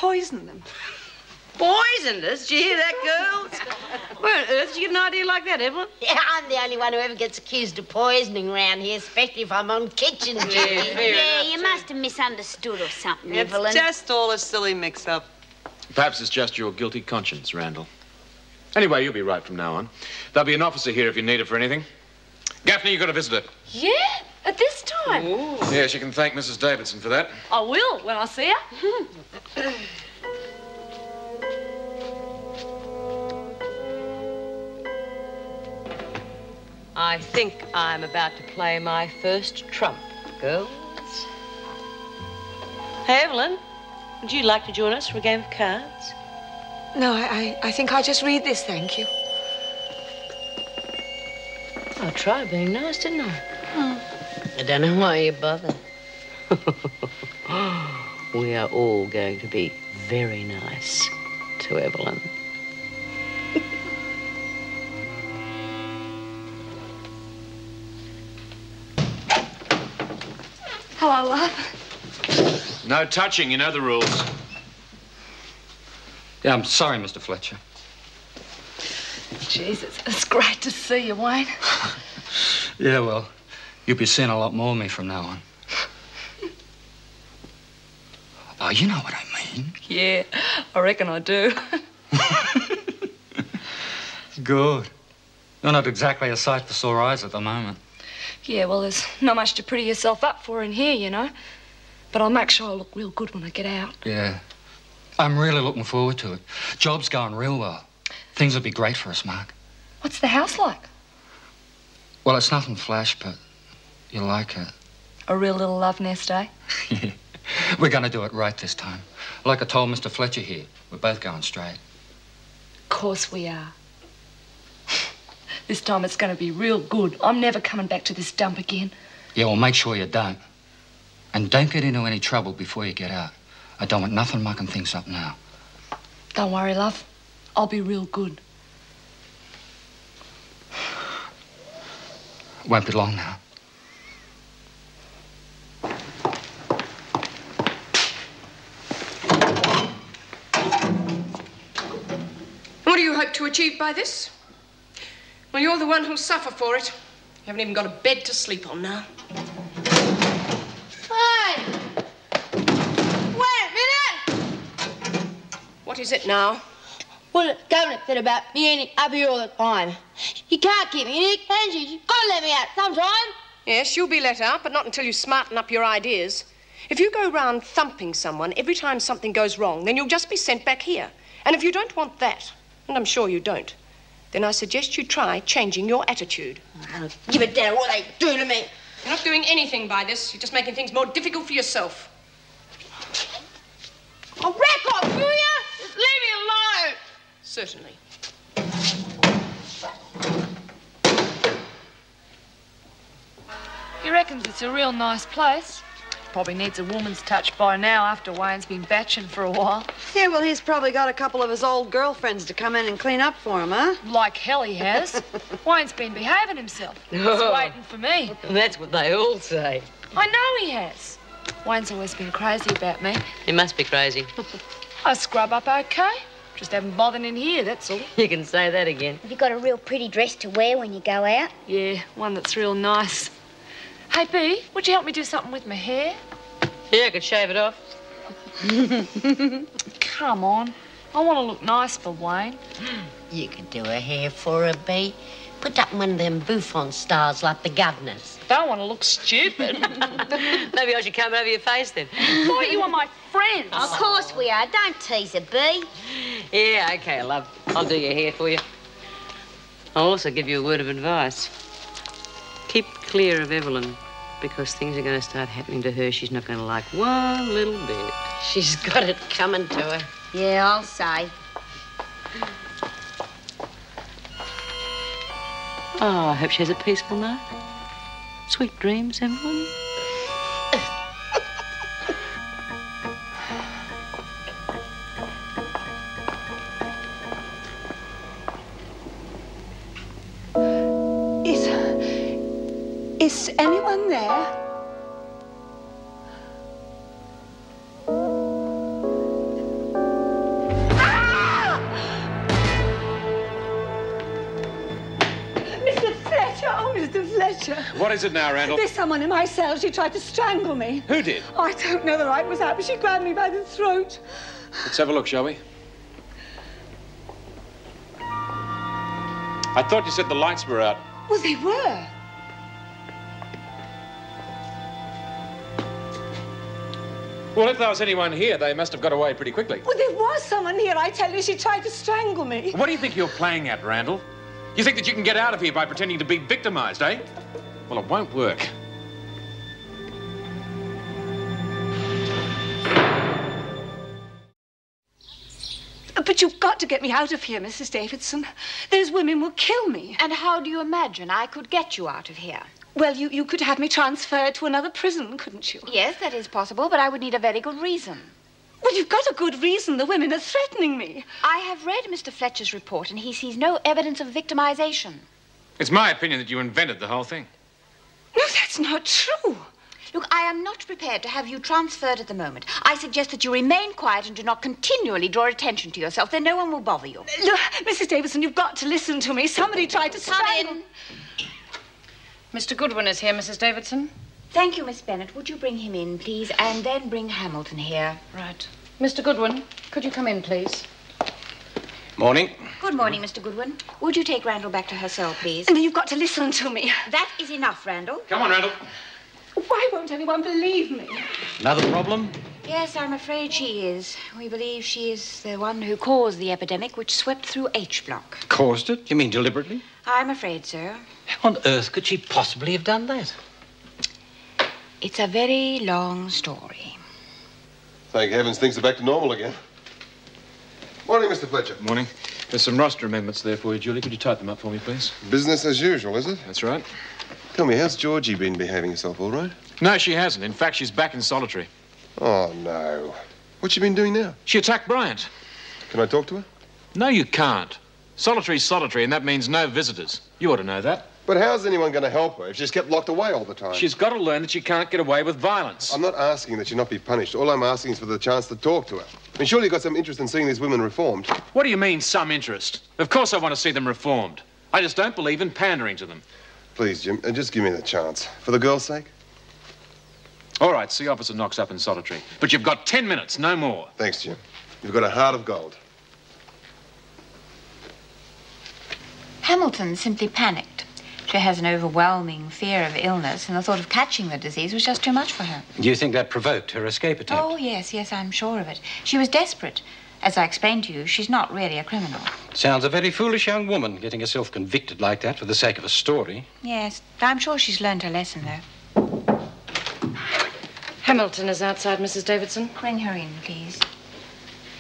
poisoned them. Poisoned us? Did you hear that, girls? Where on earth did you get an idea like that, Evelyn? Yeah, I'm the only one who ever gets accused of poisoning round here, especially if I'm on kitchen duty. Yeah, you must have misunderstood or something, Evelyn. It's just all a silly mix-up. Perhaps it's just your guilty conscience, Randall. Anyway, you'll be right from now on. There'll be an officer here if you need her for anything. Gaffney, you've got a visitor. Yeah? At this time? Ooh. Yes, you can thank Mrs. Davidson for that. I will when I see her. I think I'm about to play my first trump, girls. Hey, Evelyn, would you like to join us for a game of cards? No, I think I'll just read this, thank you. I tried being nice, didn't I? I don't know why you bother. We are all going to be very nice to Evelyn. Hello, love. No touching, you know the rules. Yeah, I'm sorry, Mr. Fletcher. Jesus, it's great to see you, Wayne. Yeah, well, you'll be seeing a lot more of me from now on. Oh, you know what I mean. Yeah, I reckon I do. Good. You're not exactly a sight for sore eyes at the moment. Yeah, well, there's not much to pretty yourself up for in here, you know. But I'll make sure I look real good when I get out. Yeah. I'm really looking forward to it. Job's going real well. Things will be great for us, Mark. What's the house like? Well, it's nothing flash, but you'll like it. A real little love nest, eh? We're going to do it right this time. Like I told Mr. Fletcher here, we're both going straight. Of course we are. This time it's going to be real good. I'm never coming back to this dump again. Yeah, well, make sure you don't. And don't get into any trouble before you get out. I don't want nothing mucking things up now. Don't worry, love. I'll be real good. Won't be long now. What do you hope to achieve by this? Well, you're the one who'll suffer for it. You haven't even got a bed to sleep on now. Hey! Wait a minute! What is it now? Well, Governor said about me ending up here all the time. You can't keep me in here, can you? You've got to let me out sometime. Yes, you'll be let out, but not until you smarten up your ideas. If you go round thumping someone every time something goes wrong, then you'll just be sent back here. And if you don't want that, and I'm sure you don't, then I suggest you try changing your attitude. Give a damn what they do to me. You're not doing anything by this. You're just making things more difficult for yourself. I'll rack off, will you? Just leave me alone. Certainly. He reckons it's a real nice place. Probably needs a woman's touch by now after Wayne's been batching for a while. Yeah, well, he's probably got a couple of his old girlfriends to come in and clean up for him, huh? Like hell he has. Wayne's been behaving himself. He's waiting for me. That's what they all say. I know he has. Wayne's always been crazy about me. He must be crazy. I scrub up okay. Just haven't bothered in here, that's all. You can say that again. Have you got a real pretty dress to wear when you go out? Yeah, one that's real nice. Hey, Bea, would you help me do something with my hair? Yeah, I could shave it off. Come on. I want to look nice for Wayne. You could do her hair for her, Bea. Put up one of them bouffant styles like the governor's. Don't want to look stupid. Maybe I should comb it over your face then. Thought you were my friends. Of course we are. Don't tease her, Bea. Yeah, okay, love. I'll do your hair for you. I'll also give you a word of advice. Keep clear of Evelyn, because things are going to start happening to her she's not going to like one little bit. She's got it coming to her. Yeah, I'll say. Oh, I hope she has a peaceful night. Sweet dreams, Evelyn. Is anyone there? Fletcher. What is it now, Randall? There's someone in my cell. She tried to strangle me. Who did? Oh, I don't know the right was out, but she grabbed me by the throat. Let's have a look, shall we? I thought you said the lights were out. Well, they were. Well, if there was anyone here, they must have got away pretty quickly. Well, there was someone here. I tell you, she tried to strangle me. What do you think you're playing at, Randall? You think that you can get out of here by pretending to be victimized, eh? Well, it won't work. But you've got to get me out of here, Mrs. Davidson. Those women will kill me. And how do you imagine I could get you out of here? Well, you could have me transferred to another prison, couldn't you? Yes, that is possible, but I would need a very good reason. Well, you've got a good reason. The women are threatening me. I have read Mr. Fletcher's report, and he sees no evidence of victimization. It's my opinion that you invented the whole thing. No, that's not true. Look, I am not prepared to have you transferred at the moment. I suggest that you remain quiet and do not continually draw attention to yourself. Then no one will bother you. Look, Mrs. Davidson, you've got to listen to me. Somebody tried to strangle... Come in. Mr. Goodwin is here, Mrs. Davidson. Thank you, Miss Bennet. Would you bring him in, please? And then bring Hamilton here. Right. Mr. Goodwin, could you come in, please? Morning. Good morning, Mr. Goodwin. Would you take Randall back to her cell, please? No, you've got to listen to me. That is enough, Randall. Come on, Randall. Why won't anyone believe me? Another problem? Yes, I'm afraid she is. We believe she is the one who caused the epidemic which swept through H Block. Caused it? You mean deliberately? I'm afraid so. How on earth could she possibly have done that? It's a very long story. Thank heavens things are back to normal again. Morning, Mr. Fletcher. Morning. There's some roster amendments there for you, Julie. Could you type them up for me, please? Business as usual, is it? That's right. Tell me, how's Georgie been behaving herself, all right? No, she hasn't. In fact, she's back in solitary. Oh, no. What's she been doing now? She attacked Bryant. Can I talk to her? No, you can't. Solitary's solitary, and that means no visitors. You ought to know that. But how's anyone going to help her if she's kept locked away all the time? She's got to learn that she can't get away with violence. I'm not asking that she not be punished. All I'm asking is for the chance to talk to her. I mean, surely you've got some interest in seeing these women reformed. What do you mean, some interest? Of course I want to see them reformed. I just don't believe in pandering to them. Please, Jim, just give me the chance. For the girl's sake. All right, see Officer Knox up in solitary. But you've got 10 minutes, no more. Thanks, Jim. You've got a heart of gold. Hamilton simply panicked. She has an overwhelming fear of illness, and the thought of catching the disease was just too much for her. Do you think that provoked her escape attempt? Oh, yes, I'm sure of it. She was desperate. As I explained to you, she's not really a criminal. Sounds a very foolish young woman, getting herself convicted like that for the sake of a story. Yes, I'm sure she's learned her lesson, though. Hamilton is outside, Mrs. Davidson. Bring her in, please.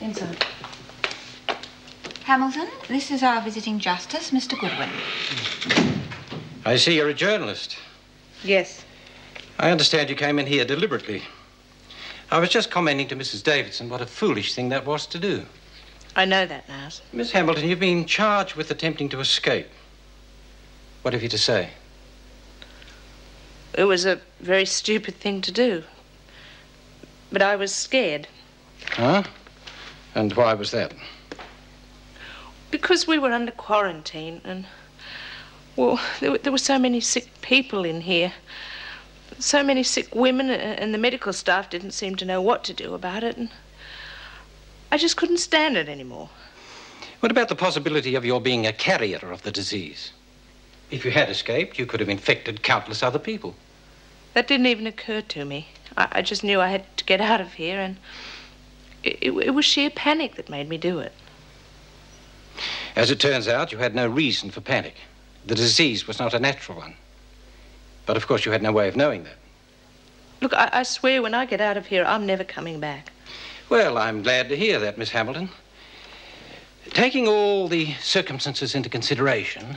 Inside. Hamilton, this is our visiting justice, Mr. Goodwin. I see you're a journalist. Yes. I understand you came in here deliberately. I was just commenting to Mrs. Davidson what a foolish thing that was to do. I know that, Niles. Miss Hamilton, you've been charged with attempting to escape. What have you to say? It was a very stupid thing to do. But I was scared. Huh? And why was that? Because we were under quarantine and, well, there were so many sick people in here. So many sick women, and the medical staff didn't seem to know what to do about it. And I just couldn't stand it anymore. What about the possibility of your being a carrier of the disease? If you had escaped, you could have infected countless other people. That didn't even occur to me. I just knew I had to get out of here, and it was sheer panic that made me do it. As it turns out, you had no reason for panic. The disease was not a natural one. But, of course, you had no way of knowing that. Look, I swear when I get out of here, I'm never coming back. Well, I'm glad to hear that, Miss Hamilton. Taking all the circumstances into consideration,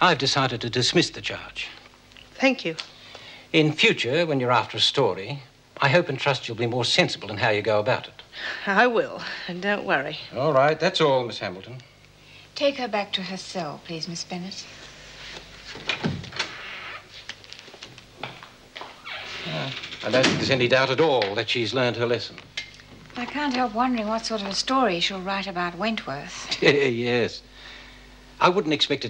I've decided to dismiss the charge. Thank you. In future, when you're after a story, I hope and trust you'll be more sensible in how you go about it. I will, and don't worry. All right, that's all, Miss Hamilton. Take her back to her cell, please, Miss Bennet. I don't think there's any doubt at all that she's learned her lesson. I can't help wondering what sort of a story she'll write about Wentworth. Yes. I wouldn't expect it